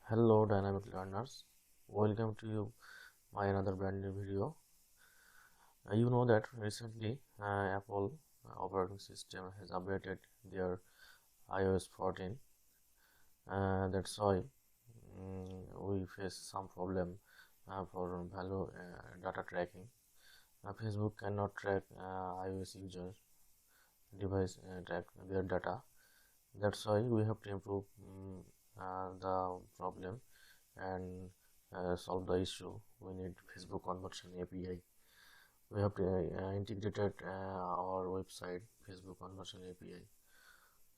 Hello dynamic learners, welcome to you my another brand new video. You know that recently Apple operating system has updated their iOS 14. That's why we face some problem for value data tracking. Facebook cannot track iOS user device track their data. That's why we have to improve the problem and solve the issue. We need Facebook conversion API. We have to integrate our website Facebook conversion API.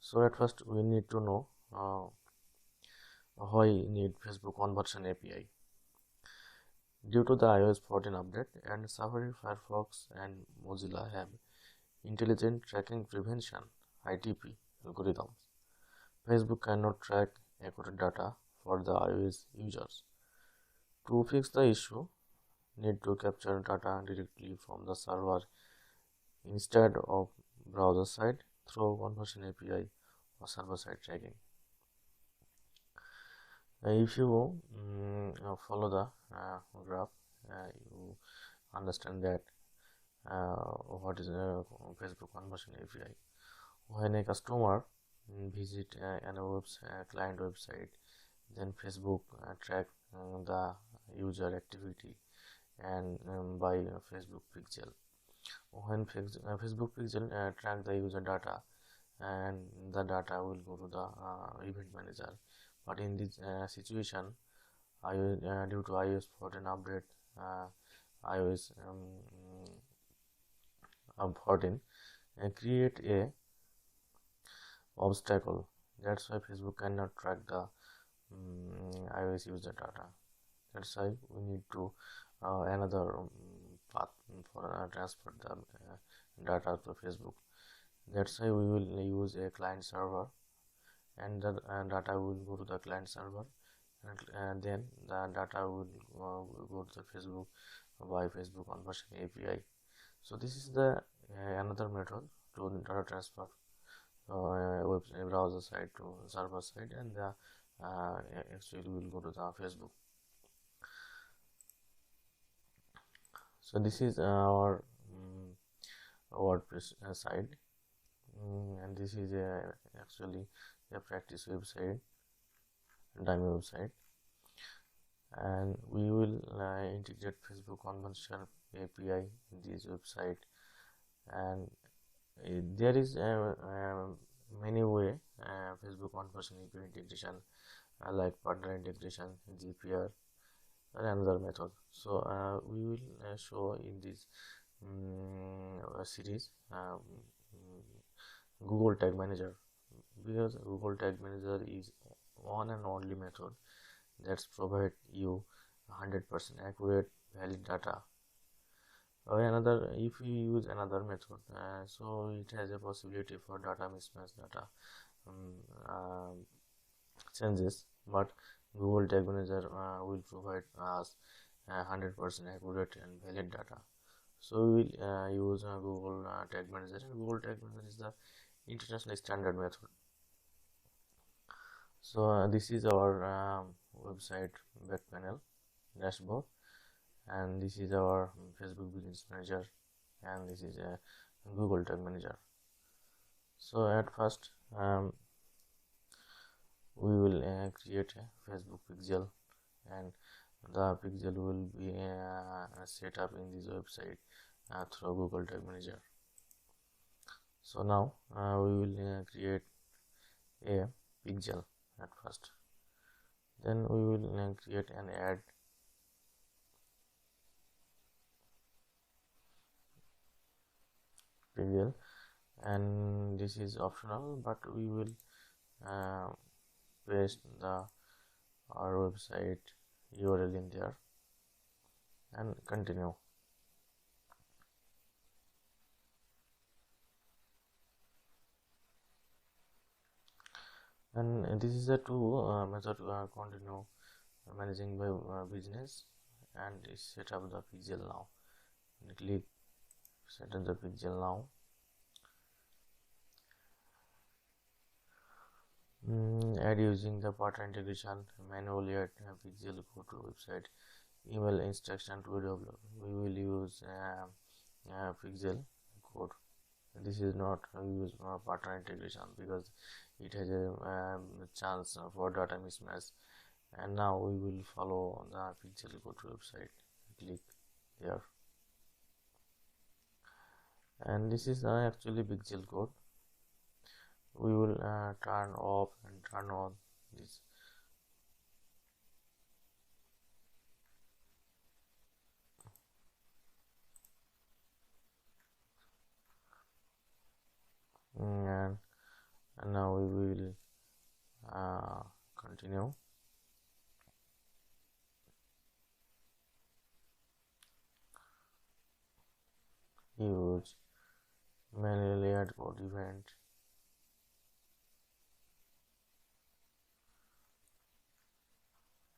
So at first we need to know why we need Facebook conversion API. Due to the iOS 14 update and Safari, Firefox and Mozilla have intelligent tracking prevention ITP algorithms. Facebook cannot track accurate data for the iOS users. To fix the issue, need to capture data directly from the server instead of browser side through conversion API or server side tracking. If you follow the graph, you understand that what is Facebook conversion API. When a customer visit client website, then Facebook track the user activity and by Facebook pixel. When Facebook pixel track the user data, and the data will go to the event manager. But in this situation, due to iOS 14 update, iOS 14 create a obstacle. That's why Facebook cannot track the iOS user data. That's why we need to another path for transfer the data to Facebook. That's why we will use a client server, and the data will go to the client server, and then the data will go to the Facebook by Facebook conversion API. So this is the another method to data transfer browser side to server side, and the actually will go to the Facebook. So this is our WordPress side, and this is actually a practice website, dummy website, and we will integrate Facebook conversion API in this website. And there is many way Facebook conversion API integration, like partner integration, GPR, and another method. So we will show in this series Google Tag Manager, because Google Tag Manager is one and only method that's provide you 100% accurate valid data. If you use another method, so it has a possibility for data mismatch, data changes, but Google Tag Manager will provide us 100% accurate and valid data. So we will use Google Tag Manager, and Google Tag Manager is the international standard method. So this is our website back panel dashboard, and this is our Facebook Business Manager, and this is a Google Tag Manager. So at first we will create a Facebook pixel, and the pixel will be set up in this website through Google Tag Manager. So now we will create a pixel at first, then we will create an ad, pixel, and this is optional, but we will paste our website URL in there and continue. And this is a two method continue managing by business, and set up the pixel now, and click set up the pixel now. add using the partner integration, manually add pixel code to website, email instruction to developer. We will use pixel code. This is not use partner integration because it has a chance for data mismatch. And now we will follow the pixel code to website. Click there, and this is actually pixel code. We will turn off and turn on this. And now we will continue. Use manually add code event.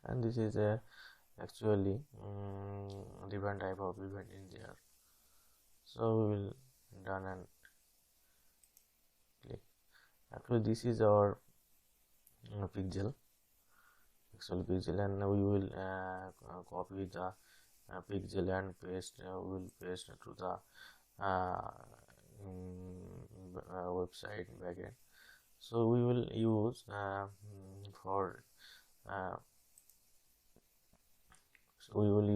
And this is a actually different type of event in there. So we will done and click. Actually this is our pixel, and we will copy the pixel and paste. We will paste to the website backend. So we will use for so we will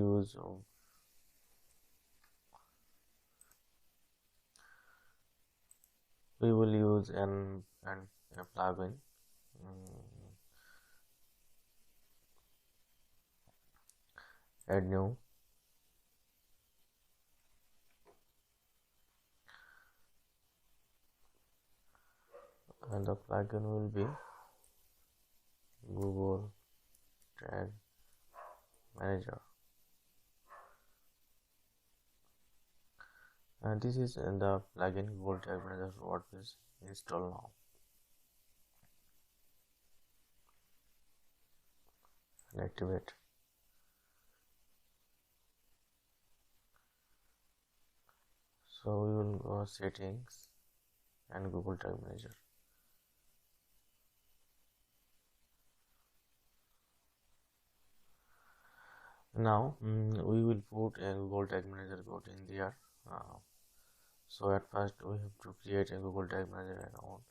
use an a plugin. Add new, and the plugin will be Google Tag Manager. And this is the plugin Google Tag Manager WordPress. Install now and activate. So we will go settings and Google Tag Manager. Now we will put a Google Tag Manager code in there. So at first we have to create a Google Tag Manager account.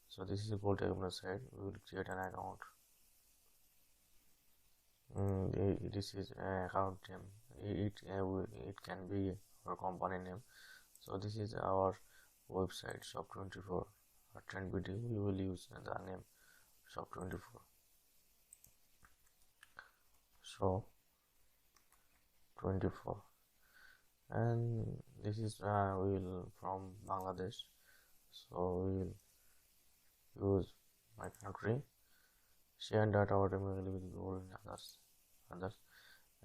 So this is a Google Tag Manager site. We will create an account. This is account name. It can be our company name. So this is our website shop24 trend video. We will use the name shop24. Shop24, and this is we will from Bangladesh. So we will use my country, share data automatically with Google and others,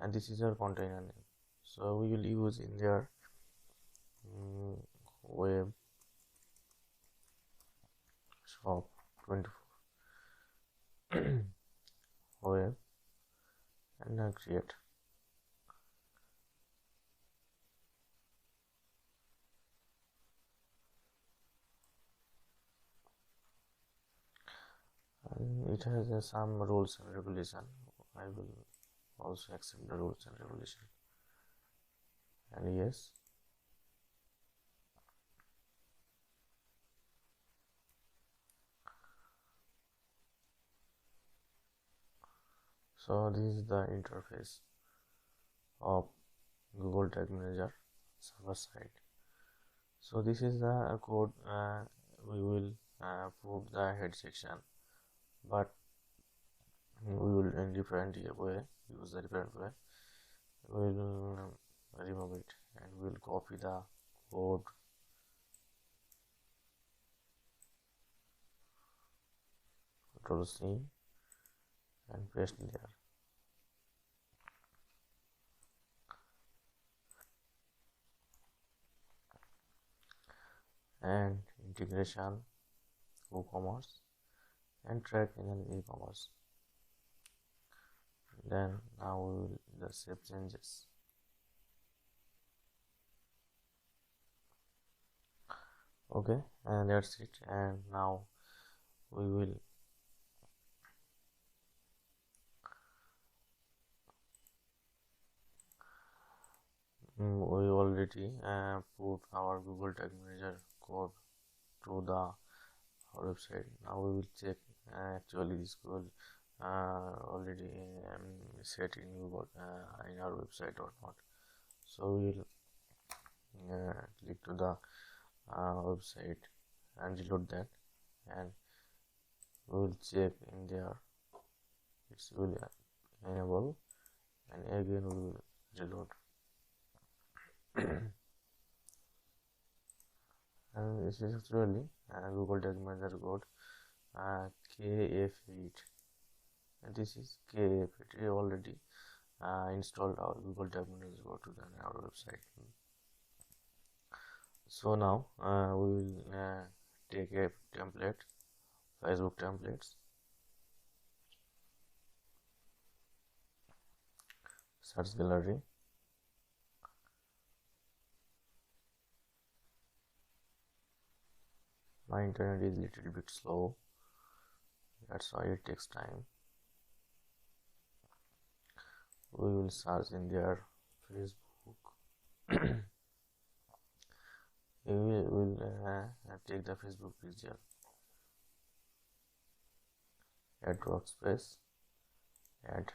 and this is our container name. So we will use in there web shop 24 web, and create. And it has some rules and regulation. I will also accept the rules and regulation, and yes. So this is the interface of Google Tag Manager server side. So this is the code. We will put the head section, but we will in different way use a different way. We will remove it and we will copy the code Control-C and paste there. And integration, WooCommerce, and track in e-commerce. Then now we will the save changes. Okay, and that's it. And now we will We already put our Google Tag Manager code to the our website. Now we will check actually this code already set in Google in our website or not. So we will click to the website and reload that, and we will check in there it will enable, and again we will reload. And this is actually Google Tag Manager code KF8, and this is KF8. We already installed our Google Tag Manager code to our website. So now we will take a template, Facebook templates, search gallery, my internet is little bit slow, that's why it takes time. We will search in there Facebook. We will take the Facebook picture, add workspace, add.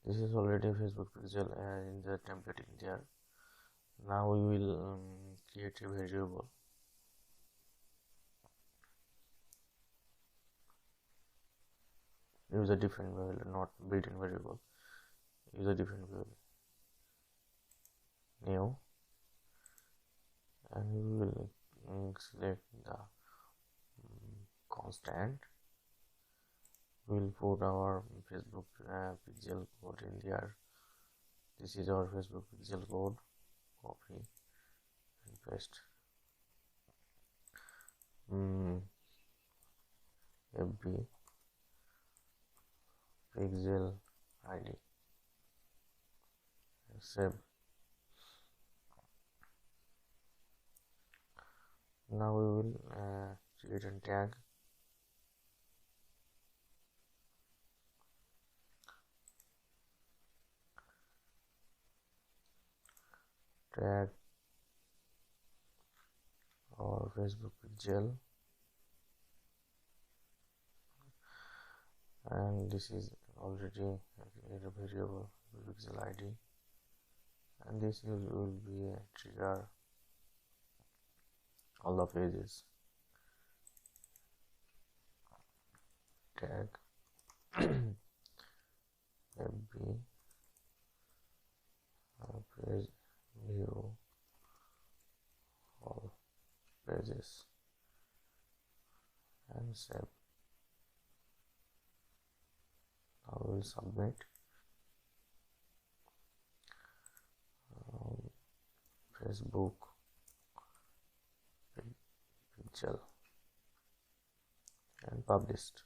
This is already Facebook pixel in the template in there. Now we will create a variable. Use a different variable, not built-in variable. Use a different variable. New, and we will select the constant. We will put our Facebook pixel code in there. This is our Facebook pixel code. Copy and paste. FB pixel ID. Save. Now we will create a tag. Tag or Facebook pixel, and this is already a variable pixel ID, and this will be a trigger all the pages. Tag FB page view all pages and save. Now we will submit. Facebook pixel and published.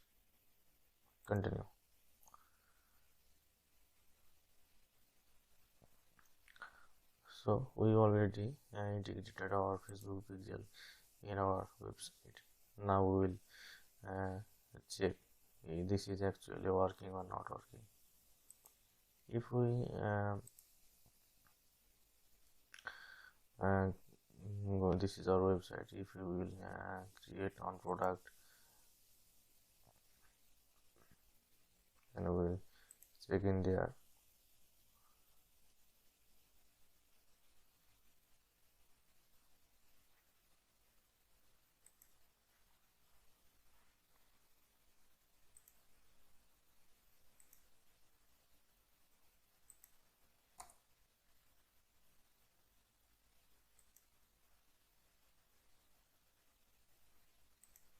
Continue. So we already integrated our Facebook pixel in our website. Now we will check if this is actually working or not working. If we this is our website. If we will create on product, and we will check in there.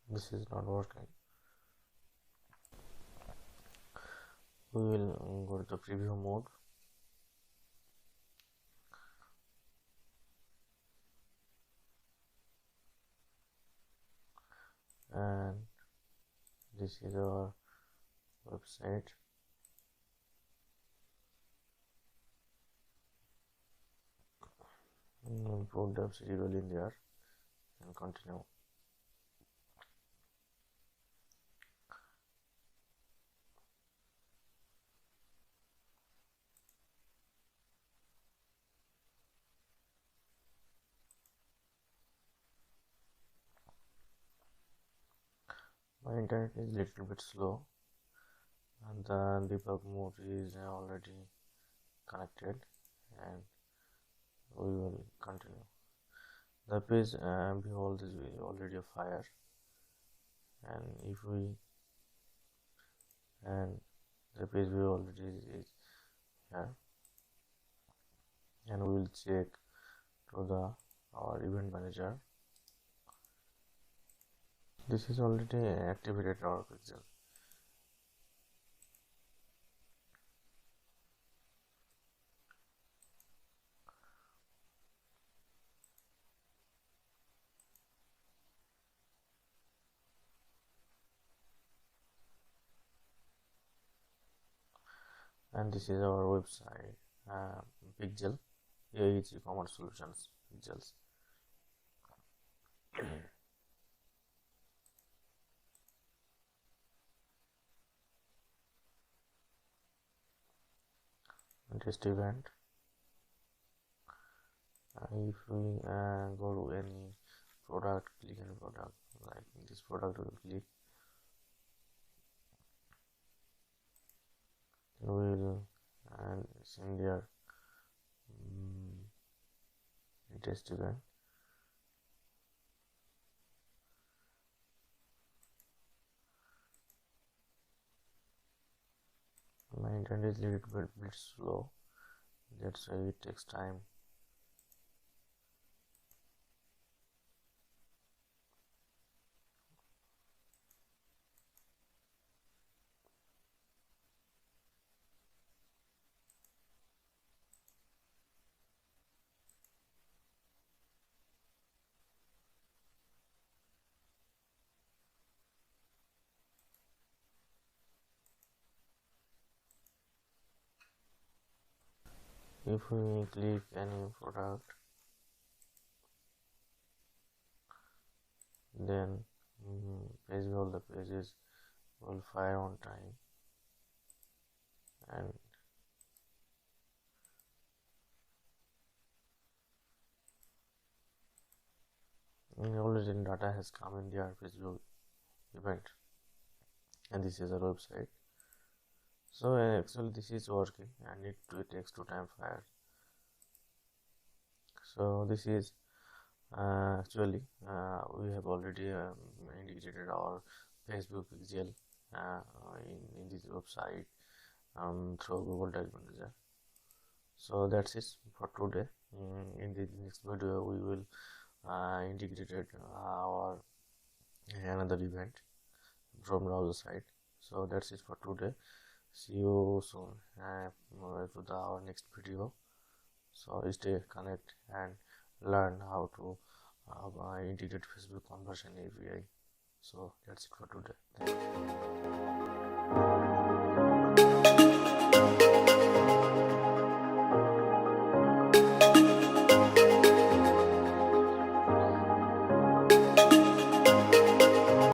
This is not working. We will go to the preview mode. And this is our website. We'll put the serial in there and continue. My internet is little bit slow, and the debug mode is already connected, and we will continue. The page behold is already a fire, and if we and the page view already is here, and we will check to the our event manager. This is already activated our pixel. And this is our website pixel. Here is e-commerce solutions pixels. Test event. If we go to any product, click any product, like this product, we will click, we will and it's in there test event. My internet is a little bit slow, that's why it takes time. If we click any product, then page all the pages will fire on time, and already data has come in the Facebook event, and this is our website. So actually this is working, and it takes 2 time fire. So this is actually we have already integrated our Facebook pixel in this website through Google Tag Manager. So that's it for today. In the next video we will integrate our another event from browser side. So that's it for today. See you soon to our next video. So stay connect and learn how to integrate Facebook conversion API. So that's it for today. Thank you.